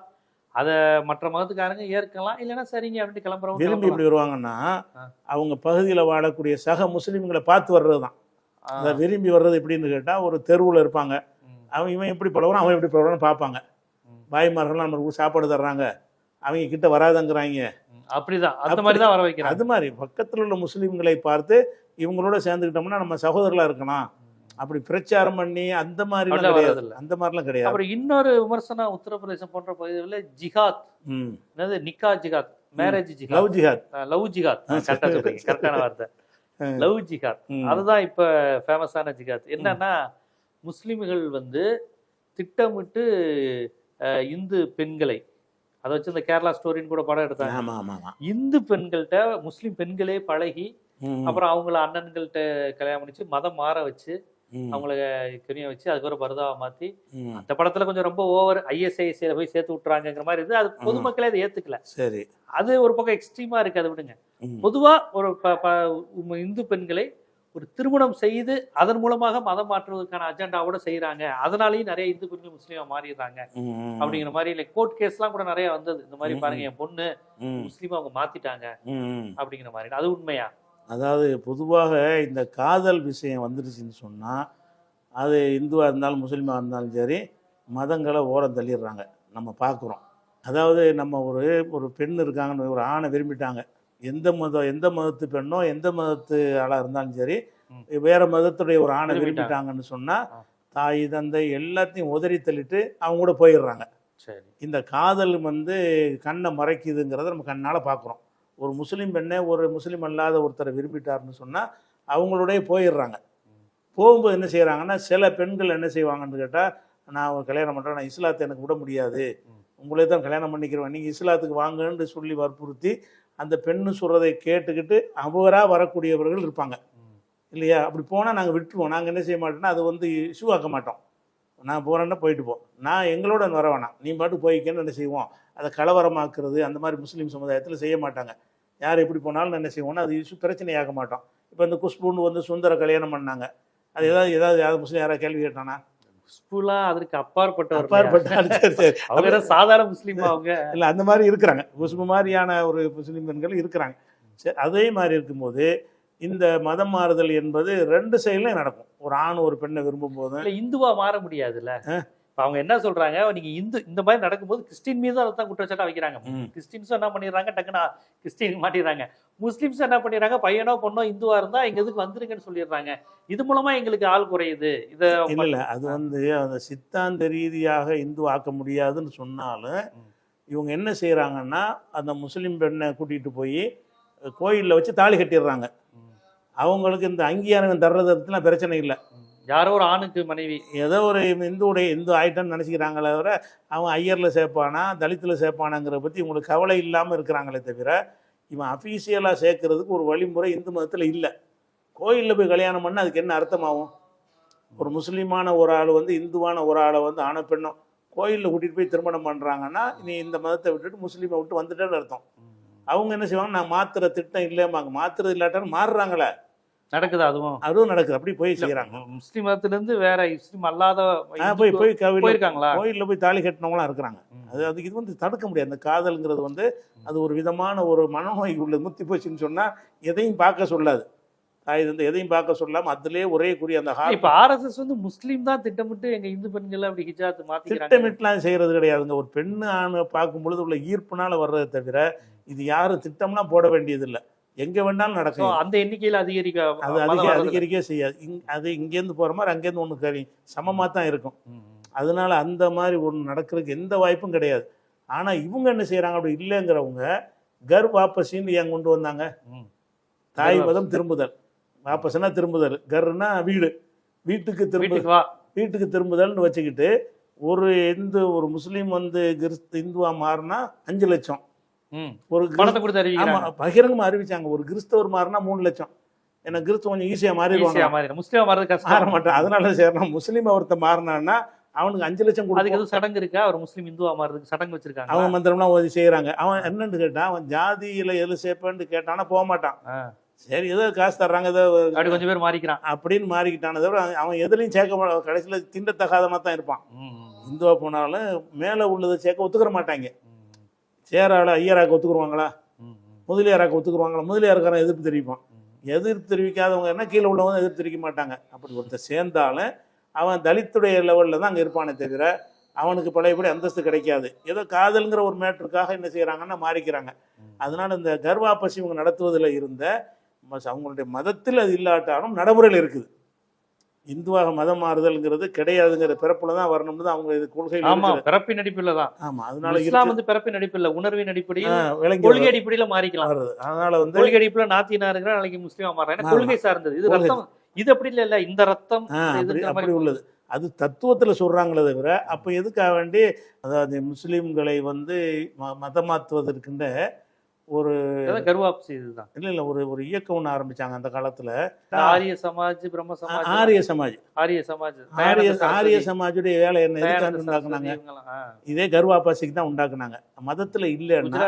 S1: அதை மற்ற மதத்துக்காரங்க ஏற்கலாம், இல்லைன்னா சரிங்க அப்படின்ட்டு கிளம்புறவங்க.
S2: விரும்பி எப்படி வருவாங்கன்னா அவங்க பகுதியில் வாழக்கூடிய சக முஸ்லீம்களை பார்த்து வர்றது தான். அதை விரும்பி வர்றது எப்படின்னு கேட்டால், ஒரு தெருவில் இருப்பாங்க, அவன் இவன் எப்படி பழகுறான் அவன் எப்படி பழகுறான்னு பார்ப்பாங்க. பாய்மார்கள்லாம் நம்மளுக்கு சாப்பாடு தர்றாங்க, அவங்க கிட்ட வராதங்கிறாங்க,
S1: அப்படிதான் அந்த மாதிரி தான் வர வைக்கிறாங்க.
S2: அது மாதிரி பக்கத்தில் உள்ள முஸ்லீம்களை பார்த்து இவங்களோட சேர்ந்துக்கிட்டோம்னா நம்ம சகோதரர்களாக இருக்கலாம், அப்படி பிரச்சாரம் பண்ணி அந்த மாதிரிலாம் கிடையாது. அந்த மாதிரிலாம் கிடையாது.
S1: அப்புறம் இன்னொரு விமர்சனம், உத்தரப்பிரதேசம் போன்ற பகுதிகளில் ஜிஹாத், என்னது நிக்கா ஜிஹாத், மேரேஜ் ஜிஹாத்,
S2: லவ் ஜிஹாத்,
S1: லவ் ஜிஹாத், கரெக்டாக சொல்றீங்க, கரெக்டான வார்த்தை, லவ் ஜிஹாத். அதுதான் இப்போ ஃபேமஸான ஜிஹாத். என்னன்னா முஸ்லிம்கள் வந்து திட்டமிட்டு இந்து பெண்களை, அதை வச்சு இந்த கேரளா ஸ்டோரின்னு கூட படம் எடுத்தாங்க. இந்து பெண்கள்கிட்ட முஸ்லிம் பெண்களே பழகி அப்புறம் அவங்கள அண்ணன்கள்கிட்ட கல்யாணம் பண்ணிச்சு, மதம் மாற வச்சு அவங்கள கெனிய வச்சு அதுக்கப்புறம் பரதாவை மாற்றி, அந்த படத்துல கொஞ்சம் ரொம்ப ஓவர் ISIS போய் சேர்த்து விட்டுறாங்கிற மாதிரி இருந்து. அது பொதுமக்களே அதை ஏத்துக்கல. சரி, அது ஒரு பக்கம் எக்ஸ்ட்ரீமா இருக்கு, அதை விடுங்க. பொதுவா ஒரு இந்து பெண்களை ஒரு திருமணம் செய்து அதன் மூலமாக மதம் மாற்றுவதற்கான அஜெண்டாவோட செய்யறாங்க, அதனாலயும் நிறைய இந்து பெண்கள் முஸ்லீமா மாறிடுறாங்க அப்படிங்கிற மாதிரி இல்லை கோர்ட் கேஸ் எல்லாம் கூட நிறைய வந்தது. இந்த மாதிரி பாருங்க, என் பொண்ணு முஸ்லீமா அவங்க மாத்திட்டாங்க அப்படிங்கிற மாதிரி. அது உண்மையா?
S2: அதாவது பொதுவாக இந்த காதல் விஷயம் வந்துருச்சுன்னு சொன்னால், அது இந்துவாக இருந்தாலும் முஸ்லீமாக இருந்தாலும் சரி, மதங்களை ஓரம் தள்ளிடுறாங்க. நம்ம பார்க்குறோம். அதாவது நம்ம ஒரு பெண் இருக்காங்கன்னு, ஒரு ஆணை விரும்பிட்டாங்க, எந்த மதத்து பெண்ணோ எந்த மதத்து ஆளாக இருந்தாலும் சரி, வேறு மதத்துடைய ஒரு ஆணை விரும்பிட்டாங்கன்னு சொன்னால் தாய் தந்தை எல்லாத்தையும் உதறி தள்ளிட்டு அவங்க கூட போயிடுறாங்க. சரி, இந்த காதல் வந்து கண்ணை மறைக்குதுங்கிறத நம்ம கண்ணால் பார்க்குறோம். ஒரு முஸ்லீம் பெண்ணை ஒரு முஸ்லீம் அல்லாத ஒருத்தரை விரும்பிட்டாருன்னு சொன்னால் அவங்களோடய போயிடுறாங்க. போகும்போது என்ன செய்கிறாங்கன்னா, சில பெண்கள் என்ன செய்வாங்கன்னு கேட்டால், நான் கல்யாணம் பண்ணுறேன், நான் இஸ்லாத்தை எனக்கு விட முடியாது, உங்களே தான் கல்யாணம் பண்ணிக்கிறேன், நீங்கள் இஸ்லாத்துக்கு வாங்கன்னு சொல்லி வற்புறுத்தி அந்த பெண்ணு சொல்கிறதை கேட்டுக்கிட்டு அவராக வரக்கூடியவர்கள் இருப்பாங்க இல்லையா? அப்படி போனால் நாங்கள் விட்டுருவோம். நாங்கள் என்ன செய்ய மாட்டோம்னா, அது வந்து இஷ்யூ ஆக்க மாட்டோம். நான் போகிறேன்னா போயிட்டு போ, நான் எங்களோட வர வேணாம், நீ பாட்டு போய்க்கன்னு என்ன செய்வோம், அதை கலவரமாக்குறது அந்த மாதிரி முஸ்லீம் சமுதாயத்தில் செய்ய மாட்டாங்க. யார் எப்படி போனாலும் என்ன செய்வோம்னா அது இஷ்யூ பிரச்சனையாக மாட்டோம். இப்போ இந்த குஷ்புன்னு வந்து சுந்தர கல்யாணம் பண்ணாங்க, அது ஏதாவது முஸ்லீம் யாராவது கேள்வி கேட்டானா?
S1: குஷ்புலாம் அதற்கு அப்பாற்பட்ட
S2: சாதாரண முஸ்லீம் அவங்க இல்லை, அந்த மாதிரி இருக்கிறாங்க. குஷ்பு மாதிரியான ஒரு முஸ்லீம் பெண்கள் இருக்கிறாங்க. சரி, அதே மாதிரி இருக்கும்போது இந்த மதம் மாறுதல் என்பது ரெண்டு சைட்லையும் நடக்கும். ஒரு ஆண் ஒரு பெண்ணை விரும்பும் போது
S1: இந்துவா மாற முடியாதுல்ல. அவங்க என்ன சொல்றாங்க, நீங்க இந்த மாதிரி நடக்கும்போது கிறிஸ்டின் மீது அதை தான் குற்றச்சாட்டா வைக்கிறாங்க. கிறிஸ்டின்ஸும் என்ன பண்ணிடுறாங்க, டக்குன்னு கிறிஸ்டின் மாட்டிடுறாங்க. முஸ்லிம்ஸ் என்ன பண்ணிடுறாங்க, பையனோ பொண்ணோ இந்துவா இருந்தா எங்க எதுக்கு வந்துருங்கன்னு சொல்லிடுறாங்க. இது மூலமா எங்களுக்கு ஆள் குறையுது. இதை
S2: இல்ல, அது வந்து அந்த சித்தாந்த ரீதியாக இந்து ஆக்க முடியாதுன்னு சொன்னாலும் இவங்க என்ன செய்யறாங்கன்னா, அந்த முஸ்லீம் பெண்ணை கூட்டிட்டு போய் கோயிலில் வச்சு தாலி கட்டிடுறாங்க. அவங்களுக்கு இந்த அங்கீகாரம் தர்றதுலாம் பிரச்சனை இல்லை.
S1: யாரோ ஒரு ஆணுக்கு மனைவி
S2: ஏதோ ஒரு இந்து ஆயிட்டன்னு நினச்சிக்கிறாங்களே தவிர, அவன் ஐயரில் சேர்ப்பானா தலித்தில் சேர்ப்பானாங்கிறத பற்றி இவங்களுக்கு கவலை இல்லாமல் இருக்கிறாங்களே தவிர, இவன் அஃபீஷியலாக சேர்க்கறதுக்கு ஒரு வழிமுறை இந்து மதத்தில் இல்லை. கோயிலில் போய் கல்யாணம் பண்ணால் அதுக்கு என்ன அர்த்தமாகும்? ஒரு முஸ்லீமான ஒரு ஆள் வந்து இந்துவான ஒரு ஆளை வந்து ஆணை பெண்ணும் கோயிலில் கூட்டிகிட்டு போய் திருமணம் பண்ணுறாங்கன்னா, நீ இந்த மதத்தை விட்டுட்டு முஸ்லீமை விட்டு வந்துட்டேன்னு அர்த்தம். அவங்க என்ன செய்வாங்க, நான் மாற்றுற திட்டம் இல்லைம்பாங்க. மாற்றுறது இல்லாட்டாலும் மாறுறாங்களே,
S1: நடக்குது. அதுவும்
S2: நடக்குது. அப்படி போய் செய்யறாங்க.
S1: முஸ்லீம் மதத்துல இருந்து வேற முஸ்லீம் அல்லாத
S2: போய்
S1: போயிருக்காங்களா,
S2: கோயில்ல போய் தாலி கட்டினவங்களாம் இருக்கிறாங்க. அது இது வந்து தடுக்க முடியாது. அந்த காதல்ங்கிறது வந்து அது ஒரு விதமான ஒரு மனநோய் உள்ளது. முத்தி போச்சுன்னு சொன்னா எதையும் பார்க்க சொல்லாது. தாய் வந்து எதையும் பார்க்க சொல்லாம அதுலயே ஒரே குறி அந்த
S1: இப்ப RSS வந்து முஸ்லீம் தான் திட்டமிட்டு எங்க இந்து பெண்கள் அப்படி ஹிஜாத் மாத்திக்கிறாங்க.
S2: திட்டமிட்டுலாம் செய்யறது கிடையாதுங்க. ஒரு பெண்ணு ஆணை பார்க்கும் பொழுது உள்ள ஈர்ப்புனால வர்றதை தவிர இது யாரும் திட்டம்லாம் போட வேண்டியது இல்லை. எங்க வேணாலும் நடக்கும்.
S1: அந்த எண்ணிக்கையில்
S2: அதிகரிக்கவே செய்யாது. அது இங்கேருந்து போற மாதிரி அங்கேருந்து ஒன்று சமமாக தான் இருக்கும். அதனால அந்த மாதிரி ஒன்று நடக்கிறதுக்கு எந்த வாய்ப்பும் கிடையாது. ஆனா இவங்க என்ன செய்யறாங்க, அப்படி இல்லைங்கிறவங்க கர் வாபஸின்னு ஏன் கொண்டு வந்தாங்க? தாய் மதம் திரும்புதல். வாபஸ்னா திரும்புதல், கர்னா வீட்டுக்கு திரும்புதல்னு வச்சுக்கிட்டு ஒரு முஸ்லீம் வந்து இந்துவா மாறினா 5 லட்சம் ஒரு பகிரங்கமா அறிவிச்சாங்க. ஒரு கிறிஸ்தவர் மாறினா 3 லட்சம். ஏன்னா கிறிஸ்தவ கொஞ்சம் ஈஸியா மாறிடுவாங்க, முஸ்லீம் மாற மாட்டான். அதனால சரி, முஸ்லீம் ஒருத்த மாறினான்னா அவனுக்கு 5 லட்சம்
S1: அதுக்கு
S2: கொடுக்கும்.
S1: எதுவும் சடங்கு இருக்கா? ஒரு முஸ்லீம் இந்துவா மாறுறதுக்கு சடங்கு வச்சிருக்காங்க.
S2: அவங்க மந்திரம்லாம் ஓதி செய்யறாங்க. அவன் என்னன்னு கேட்டான், அவன் ஜாதியில எது சேர்ப்பேன்னு கேட்டானா போக மாட்டான். சரி ஏதோ காசு தர்றாங்க ஏதோ
S1: அப்படி கொஞ்சம் பேர் மாறிக்கிறான்
S2: அப்படின்னு மாறிக்கிட்டானே தவிர அவன் எதுலையும் சேர்க்க கடைசியில் திண்டத்தகாதமாக தான் இருப்பான். இந்துவா போனாலும் மேலே உள்ளதை சேர்க்க ஒத்துக்கிற மாட்டாங்க. சேரால ஐயராக்க ஒத்துக்குருவாங்களா? முதலியாராக்க ஒத்துக்குருவாங்களா? முதலியாருக்காரன் எதிர்ப்பு தெரிவிப்பான். எதிர்ப்பு தெரிவிக்காதவங்க என்ன கீழே உள்ளவங்க எதிர்ப்பு தெரிவிக்க மாட்டாங்க. அப்படி ஒருத்தர் சேர்ந்தாலும் அவன் தலித்துடைய லெவலில் தான் அங்கே இருப்பானே தவிர அவனுக்கு பழையபடி அந்தஸ்து கிடைக்காது. ஏதோ காதல்ங்கிற ஒரு மேட்டருக்காக என்ன செய்கிறாங்கன்னா மாறிக்கிறாங்க. அதனால இந்த கர்வாப்பசி இவங்க நடத்துவதில் இருந்த அவங்களுடைய மதத்தில் அது இல்லாட்டாலும் நடைமுறையில் இருக்குது. இந்துவாக மதம் மாறுதல்ங்கிறது கிடையாதுங்கிற பிறப்புல தான் வரணும்னு தான் அவங்க இது கொள்கை.
S1: ஆமா, பிறப்பின் அடிப்பில் தான்.
S2: ஆமா, அதனால
S1: இஸ்லாம் வந்து பிறப்பின் அடிப்பில் உணர்வின் அடிப்படையில் கொள்கை அடிப்படையில மாறிக்கலாம்.
S2: அதனால வந்து
S1: கொள்கை அடிப்பில் நாத்தினா இருக்கிற நாளைக்கு முஸ்லீமா மாறுறாங்க. கொள்கை சார்ந்தது. இது ரத்தம், இது அப்படி இல்ல, இந்த ரத்தம்
S2: அப்படி உள்ளது. அது தத்துவத்துல சொல்றாங்களே தவிர அப்ப எதுக்காக வேண்டி அதாவது முஸ்லீம்களை வந்து மதம் மாற்றுவதற்கின்ற ஒரு
S1: கர்வாப்சி இதுதான்.
S2: இல்ல ஒரு இயக்கம் ஒன்று ஆரம்பிச்சாங்க அந்த காலத்துல.
S1: ஆரிய சமாஜ், பிரம்ம சமாஜ்,
S2: ஆரிய சமாஜுடைய வேலை என்ன உண்டாக்குனாங்க? இதே கர்வாபாசிக்கு தான் உண்டாக்குனாங்க. மதத்துல இல்லைன்னா,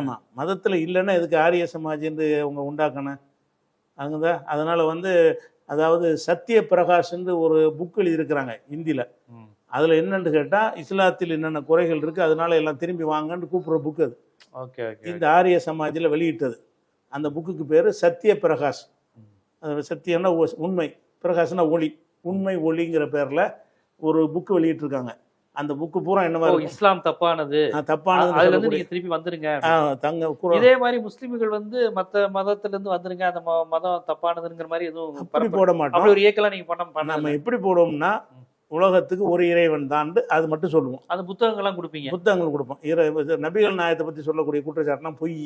S2: ஆமா மதத்துல இல்லைன்னா எதுக்கு ஆரிய சமாஜ் என்று அவங்க உண்டாக்கணும்? அங்கதான். அதனால வந்து அதாவது சத்திய பிரகாஷ்ன்னு ஒரு புக் எழுதியிருக்கிறாங்க ஹிந்தியில. அதுல என்னன்னு கேட்டா இஸ்லாத்தில் என்னென்ன குறைகள் இருக்கு அதனால எல்லாம் திரும்பி வாங்கன்னு கூப்பிடுற புக் அது. இந்த ஆரிய சமாஜில் வெளியிட்டது. அந்த புக்குக்கு பேரு சத்திய பிரகாஷ். சத்தியம்னா உண்மை, பிரகாஷ்னா ஒளி, உண்மை ஒளிங்கிற பேர்ல ஒரு புக்கு வெளியிட்டிருக்காங்க. அந்த புக்கு பூரா என்னவா
S1: இஸ்லாம் தப்பானது, அதுல இருந்து நீங்க திருப்பி வந்துருங்க. இதே மாதிரி முஸ்லிம்கள் வந்து மத்த மதத்துல இருந்து வந்துருங்க, அந்த மதம் தப்பானதுங்கிற மாதிரி எதுவும்
S2: அப்படி போட மாட்டோம்.
S1: ஒரு இயக்கலாம் நீங்க பண்ண.
S2: நம்ம எப்படி போடுவோம்னா உலகத்துக்கு ஒரு இறைவன் தான் அது மட்டும் சொல்லுவோம்.
S1: அந்த புத்தகங்கள்லாம் கொடுப்பீங்க?
S2: புத்தகங்கள் கொடுப்போம். நபிகள் நாயத்தை பத்தி சொல்லக்கூடிய குற்றச்சாட்டுனா பொய்,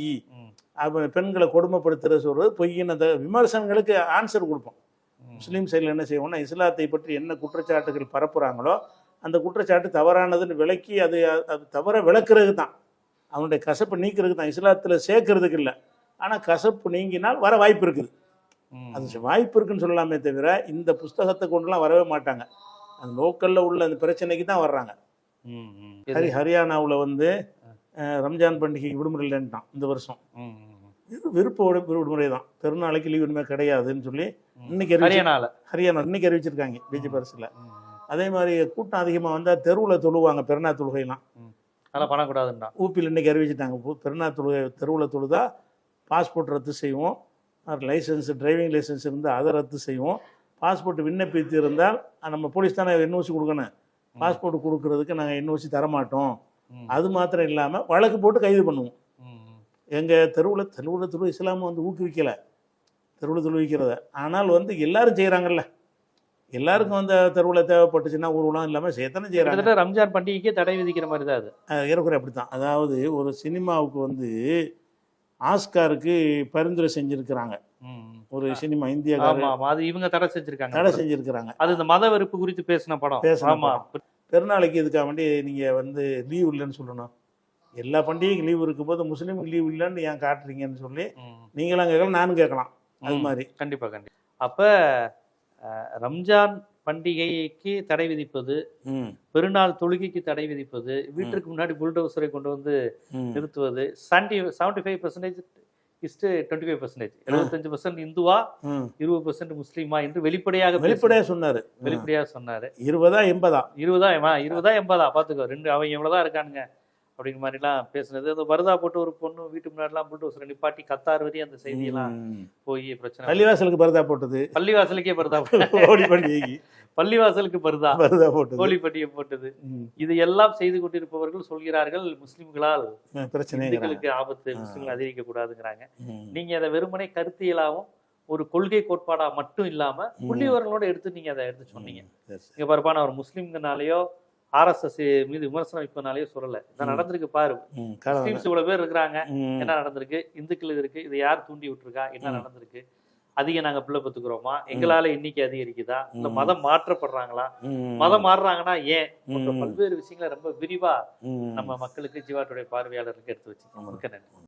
S2: பெண்களை கொடுமைப்படுத்துற சொல்றது பொய்ன்னு அந்த விமர்சனங்களுக்கு ஆன்சர் கொடுப்போம். முஸ்லீம் சைடில் என்ன செய்வோம்னா இஸ்லாத்தை பற்றி என்ன குற்றச்சாட்டுகள் பரப்புறாங்களோ அந்த குற்றச்சாட்டு தவறானதுன்னு விளக்கி அது தவற விளக்குறதுக்கு தான், அவனுடைய கசப்பு நீக்கிறதுக்கு தான், இஸ்லாத்தில் சேர்க்கறதுக்கு இல்லை. ஆனால் கசப்பு நீங்கினால் வர வாய்ப்பு இருக்குது. அது வாய்ப்பு இருக்குன்னு சொல்லலாமே தவிர இந்த புஸ்தகத்தை கொண்டுலாம் வரவே மாட்டாங்க. அந்த லோக்கலில் உள்ள அந்த பிரச்சனைக்கு தான் வர்றாங்க. ஹரியானாவில் வந்து ரம்ஜான் பண்டிகைக்கு விடுமுறை இல்லைன்ட்டான் இந்த வருஷம். இது விருப்ப விடுமுறை தான், பெருநாளைக்கு லீவ் இனிமேல் கிடையாதுன்னு சொல்லி இன்னைக்கு ஹரியானா இன்னைக்கு அறிவிச்சிருக்காங்க பிஜேபி அரசுல. அதே மாதிரி கூட்டம் அதிகமாக வந்தால் தெருவில் தொழுவாங்க, பெருநா தொழுகைலாம்
S1: அதெல்லாம் பண்ணக்கூடாதுன்னா
S2: ஊப்பியில் இன்னைக்கு அறிவிச்சிட்டாங்க. பெருநா தொழுகை தெருவில் தொழுதா பாஸ்போர்ட் ரத்து செய்வோம், லைசன்ஸ் டிரைவிங் லைசன்ஸ் இருந்தால் அதை ரத்து செய்வோம், பாஸ்போர்ட் விண்ணப்பித்து இருந்தால் நம்ம போலீஸ் தானே என்ஓசி கொடுக்கணும், பாஸ்போர்ட் கொடுக்கறதுக்கு நாங்கள் என்ஓசி தரமாட்டோம். அது மாத்திரம் இல்லாமல் வழக்கு போட்டு கைது பண்ணுவோம். எங்கள் தெருவில் தொழு இஸ்லாமும் வந்து ஊக்குவிக்கலை தெருவில் தொழுவிக்கிறத. ஆனால் வந்து எல்லாரும் செய்கிறாங்கல்ல, எல்லாருக்கும் வந்து தெருவில் தேவைப்பட்டுச்சுன்னா ஊர்வலம் இல்லாமல் செய்யத்தானே செய்கிறாங்க.
S1: ரம்ஜான் பண்டிகைக்கே தடை விதிக்கிற மாதிரி தான் அது
S2: ஏறக்குறை அப்படி தான். அதாவது ஒரு சினிமாவுக்கு வந்து ஆஸ்காருக்கு பரிந்துரை செஞ்சிருக்கிறாங்க ஒரு சினிமா, இந்தியா
S1: இவங்க தடை செஞ்சிருக்காங்க. அது இந்த மத வெறுப்பு குறித்து பேசின படம்.
S2: பெருநாளைக்கு இதுக்காக வேண்டி நீங்கள் வந்து லீவ் இல்லைன்னு சொல்லணும். எல்லா பண்டிகைக்கும் லீவ் இருக்கும் போது முஸ்லீமுக்கு லீவ் இல்லைன்னு ஏன் காட்டுறீங்கன்னு சொல்லி நீங்களாம் கேட்கலாம், நானும் கேட்கலாம். அது மாதிரி
S1: கண்டிப்பாக. அப்போ ரம்ஜான் பண்டிகைக்கு தடை விதிப்பது, பெருநாள் தொழுகைக்கு தடை விதிப்பது, வீட்டுக்கு முன்னாடி புல்டோசரை கொண்டு வந்து நிறுத்துவது, 75% 25%, 75% இந்துவா 20% முஸ்லீமா என்று வெளிப்படையாக சொன்னாரு.
S2: 20
S1: 80 பாத்துக்கோ, ரெண்டு அவங்க எவ்வளவுதான் இருக்கானுங்க அப்படிங்கிற மாதிரிலாம் பேசுனது. அந்த பருதா போட்டு ஒரு பொண்ணு வீட்டு முன்னாடிலாம் புல்டோசரை நிப்பாட்டி கத்தார் வரையும் அந்த செய்தியெல்லாம் போய் பிரச்சனை.
S2: பள்ளிவாசலுக்கு பருதா போட்டது,
S1: பள்ளிவாசலுக்கே பருதா பள்ளிவாசலுக்கு பருதா போட்டது, ஹோலி பண்டிகை போட்டது. இது எல்லாம் செய்து கொண்டிருப்பவர்கள் சொல்கிறார்கள் முஸ்லிம்களால் பிரச்சனைகளுக்கு ஆபத்து, முஸ்லிம்கள் அதிகரிக்க கூடாதுங்கிறாங்க. நீங்க அதை வெறுமனே கருத்தியலாவும் ஒரு கொள்கை கோட்பாடா மட்டும் இல்லாம புள்ளி விவரங்களோட எடுத்து நீங்க அதை எடுத்து சொன்னீங்க. இங்க பாருப்பா, நான் ஒரு முஸ்லிம்னாலேயோ RSS மீது விமர்சனம் இப்பனாலேயே சொல்லல, இதான் நடந்திருக்கு பாரு. முஸ்லிம்ஸ் இவ்வளவு பேர் இருக்கிறாங்க, என்ன நடந்திருக்கு, இந்துக்கள் இருக்கு, இதை யார் தூண்டி விட்டுருக்கா, என்ன நடந்திருக்கு, அதிகம் நாங்க பிள்ளை பத்துக்கிறோமா, எங்களால எண்ணிக்கை அதிகரிக்குதா, இந்த மதம் மாற்றப்படுறாங்களா, மதம் மாறுறாங்கன்னா ஏன், பல்வேறு விஷயங்களை ரொம்ப விரிவா நம்ம மக்களுக்கு ஜீவாட்டுடைய பார்வையாளருக்கு எடுத்து வச்சுக்கோங்க.